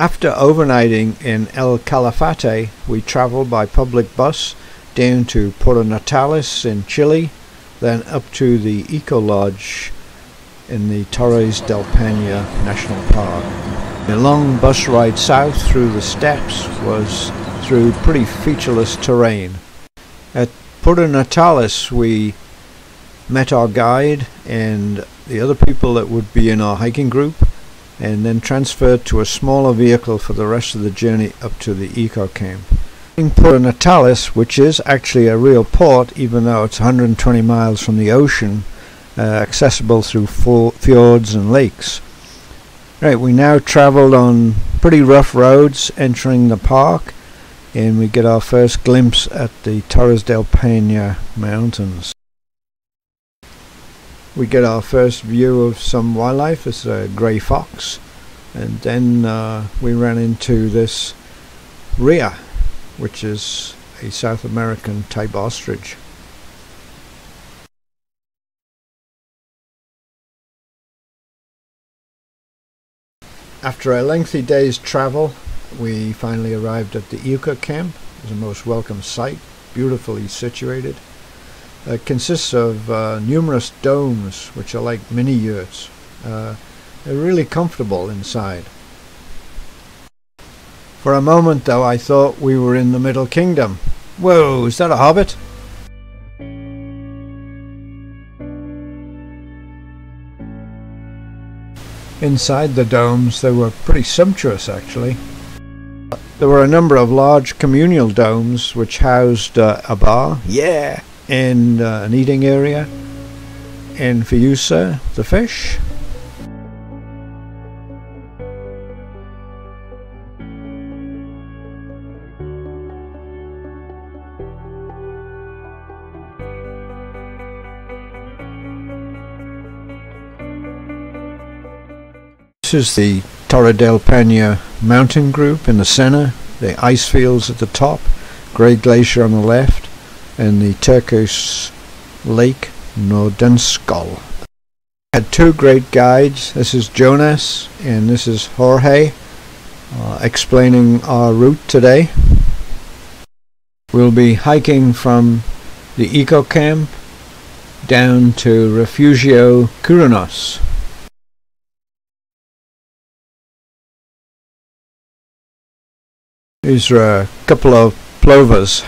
After overnighting in El Calafate, we traveled by public bus down to Puerto Natales in Chile, then up to the Eco Lodge in the Torres del Paine National Park. A long bus ride south through the steppes was through pretty featureless terrain. At Puerto Natales we met our guide and the other people that would be in our hiking group, and then transferred to a smaller vehicle for the rest of the journey up to the eco camp. In Puerto Natales, which is actually a real port even though it's 120 miles from the ocean, accessible through fjords and lakes. Right, we now travelled on pretty rough roads entering the park, and we get our first glimpse at the Torres del Paine mountains. We get our first view of some wildlife. It's a grey fox, and then we ran into this rhea, which is a South American type ostrich. After a lengthy day's travel, we finally arrived at the eco camp. It was a most welcome sight, beautifully situated. It consists of numerous domes, which are like mini yurts. They're really comfortable inside. For a moment though, I thought we were in the Middle Kingdom. Whoa, is that a hobbit? Inside the domes they were pretty sumptuous actually. There were a number of large communal domes which housed a bar, and an eating area, and for you sir, the fish. This is the Torre del Paine mountain group in the center, the ice fields at the top, Great Glacier on the left, and the turquoise lake Nordenskjöld. I had two great guides. This is Jonas and this is Jorge, explaining our route today. We'll be hiking from the eco camp down to Refugio Curanos. These are a couple of plovers.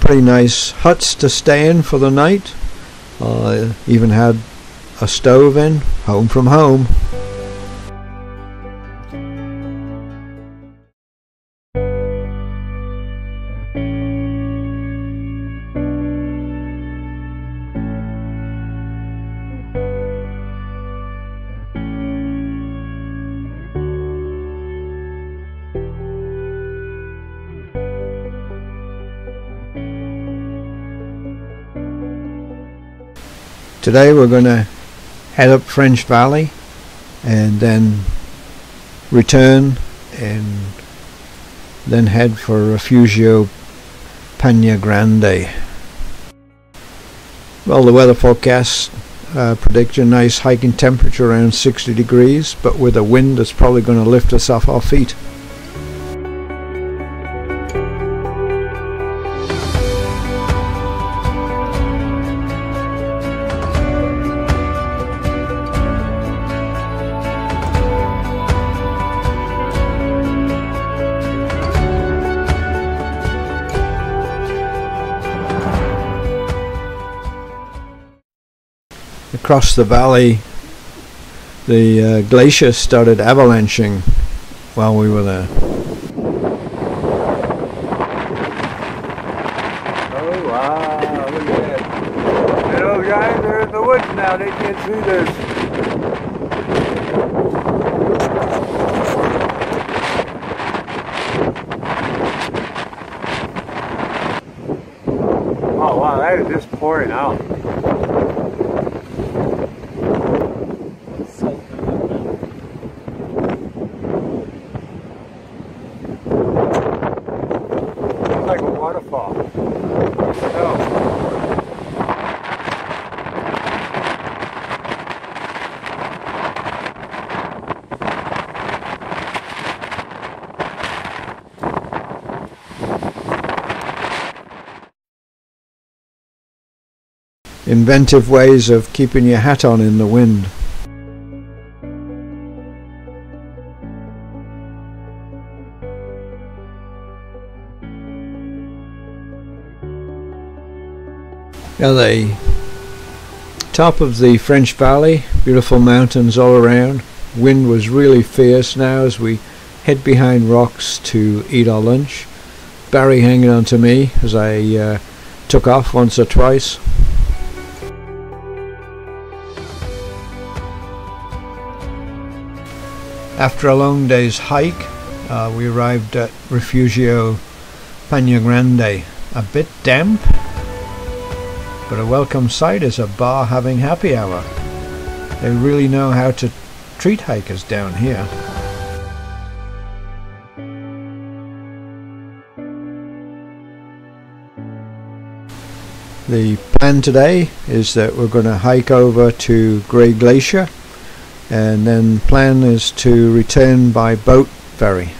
Pretty nice huts to stay in for the night. Even had a stove in, home from home. Today we're going to head up French Valley and then return and then head for Refugio Paine Grande. Well, the weather forecast predicts a nice hiking temperature around 60 degrees, but with a wind that's probably going to lift us off our feet. Across the valley, the glacier started avalanching while we were there. Oh wow, look at that. And those guys are in the woods now, they can't see this. Oh wow, that is just pouring out. Like a waterfall. Inventive ways of keeping your hat on in the wind. Now the top of the French Valley, beautiful mountains all around. Wind was really fierce now as we head behind rocks to eat our lunch. Barry hanging on to me as I took off once or twice. After a long day's hike, we arrived at Refugio Paine Grande. A bit damp, but a welcome sight is a bar having happy hour. They really know how to treat hikers down here. The plan today is that we're going to hike over to Grey Glacier, and then plan is to return by boat ferry.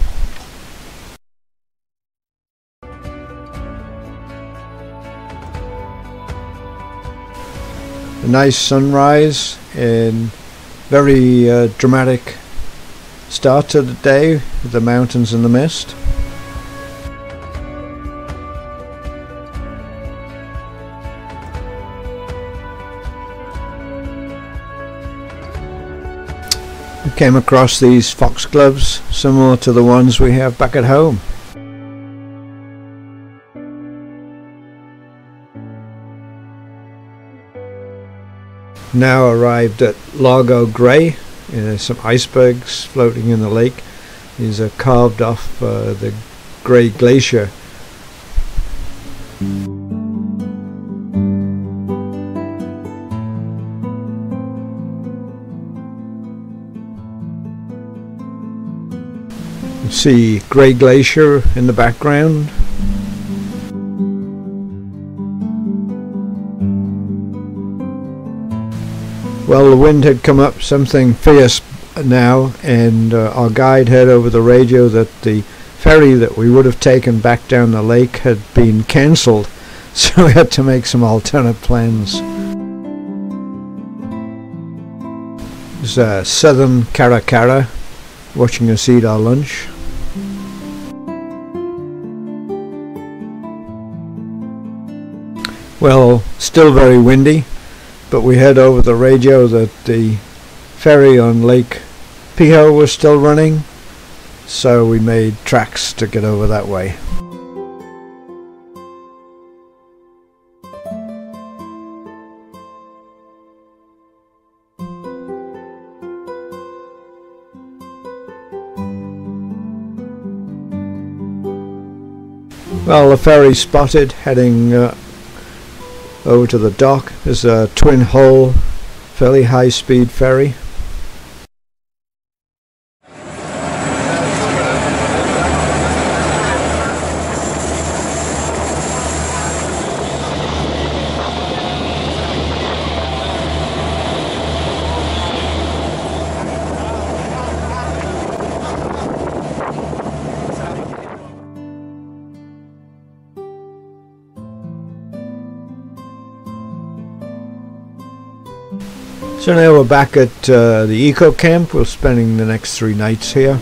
A nice sunrise and very dramatic start to the day with the mountains and the mist. We came across these foxgloves similar to the ones we have back at home. Now arrived at Lago Grey. Some icebergs floating in the lake. These are carved off the Grey Glacier. You see Grey Glacier in the background. Well, the wind had come up something fierce now, and our guide heard over the radio that the ferry that we would have taken back down the lake had been cancelled, so we had to make some alternate plans. There's southern Caracara watching us eat our lunch. Well, still very windy, but we heard over the radio that the ferry on Lake Piho was still running, so we made tracks to get over that way. Well, the ferry spotted, heading over to the dock. There's a twin hull, fairly high speed ferry. So now we're back at the eco camp. We're spending the next 3 nights here.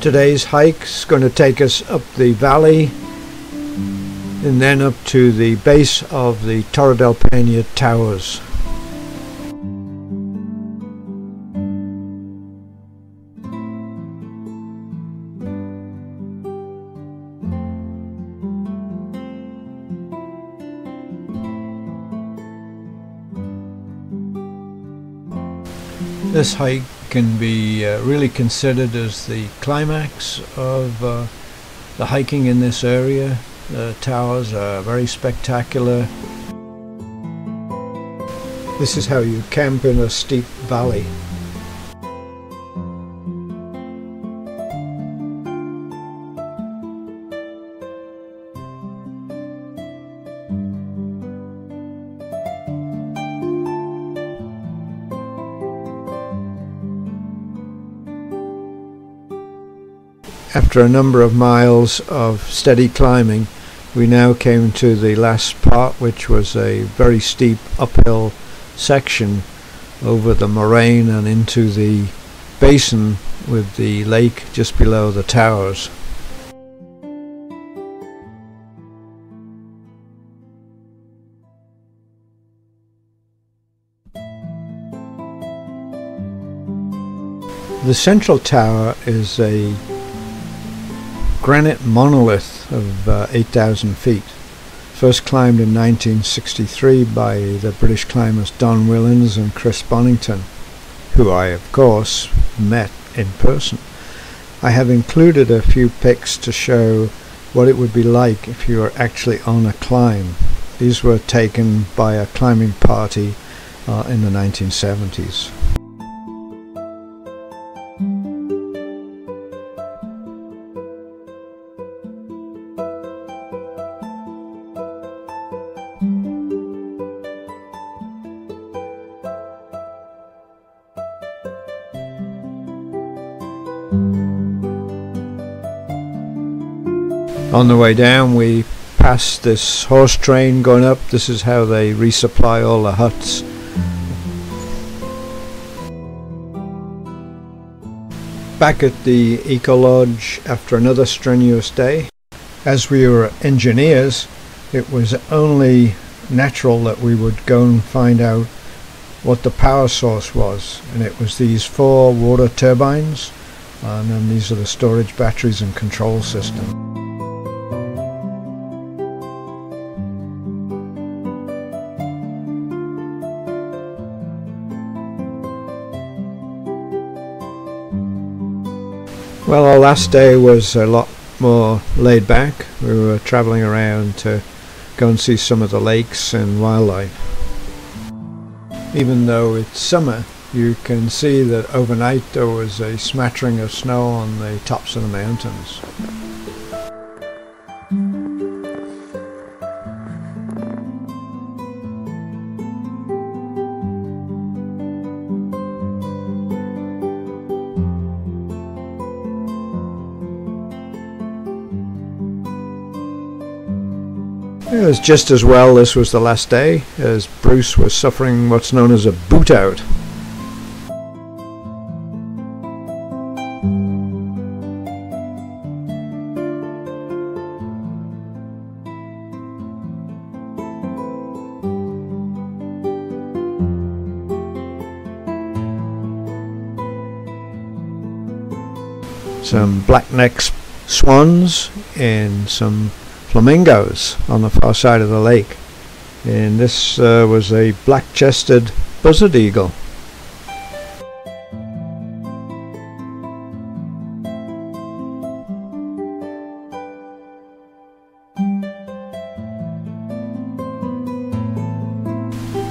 Today's hike's going to take us up the valley and then up to the base of the Torre del Paine towers. This hike can be really considered as the climax of the hiking in this area. The towers are very spectacular. This is how you camp in a steep valley. After a number of miles of steady climbing, we now came to the last part, which was a very steep uphill section over the moraine and into the basin with the lake just below the towers. The central tower is a granite monolith of 8,000 feet. First climbed in 1963 by the British climbers Don Willins and Chris Bonington, who I of course met in person. I have included a few pics to show what it would be like if you were actually on a climb. These were taken by a climbing party in the 1970s. On the way down we passed this horse train going up. This is how they resupply all the huts. Back at the Eco Lodge after another strenuous day. As we were engineers, it was only natural that we would go and find out what the power source was, and it was these 4 water turbines, and then these are the storage batteries and control system. Well, our last day was a lot more laid back. We were traveling around to go and see some of the lakes and wildlife. Even though it's summer, you can see that overnight there was a smattering of snow on the tops of the mountains. It was just as well this was the last day, as Bruce was suffering what's known as a boot out. Some black-necked swans and some flamingos on the far side of the lake, and this was a black-chested buzzard eagle.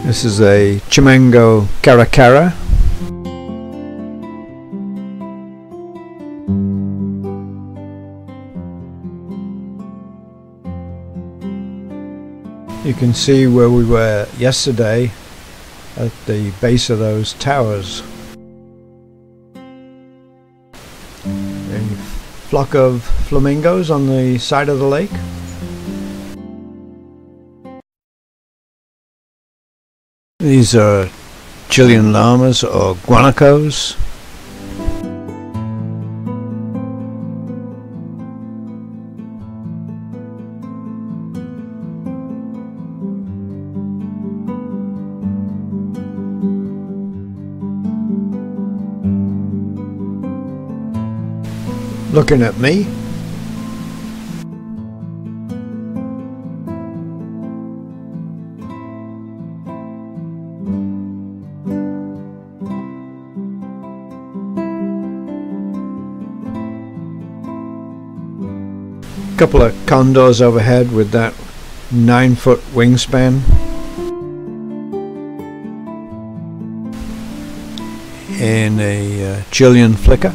This is a Chimango caracara. You can see where we were yesterday at the base of those towers. A flock of flamingos on the side of the lake. These are Chilean llamas or guanacos. Looking at me. Couple of condors overhead with that 9-foot wingspan. In a Chilean flicker.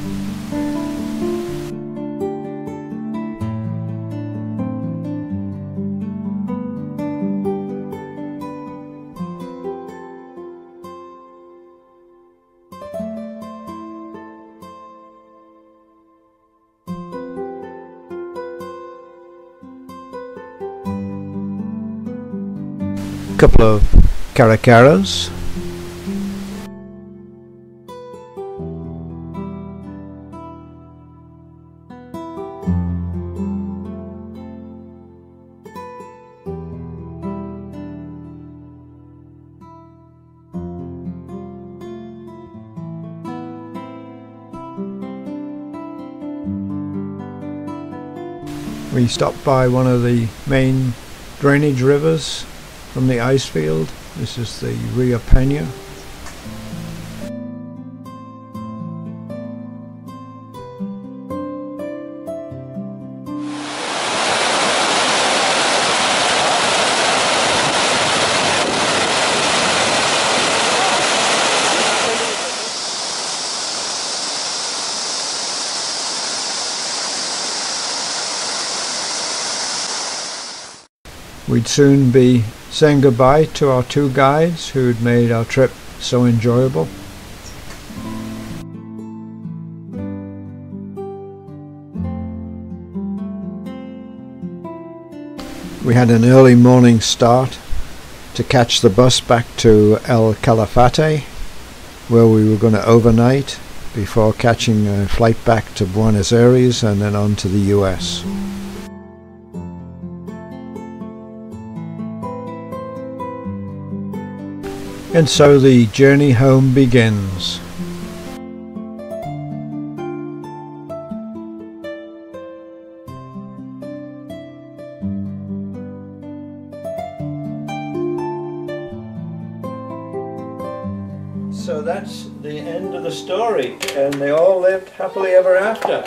Couple of caracaras. We stopped by one of the main drainage rivers from the ice field. This is the Rio Paine. We'd soon be saying goodbye to our two guides who'd made our trip so enjoyable. We had an early morning start to catch the bus back to El Calafate, where we were going to overnight before catching a flight back to Buenos Aires and then on to the US. And so the journey home begins. So that's the end of the story, and they all lived happily ever after.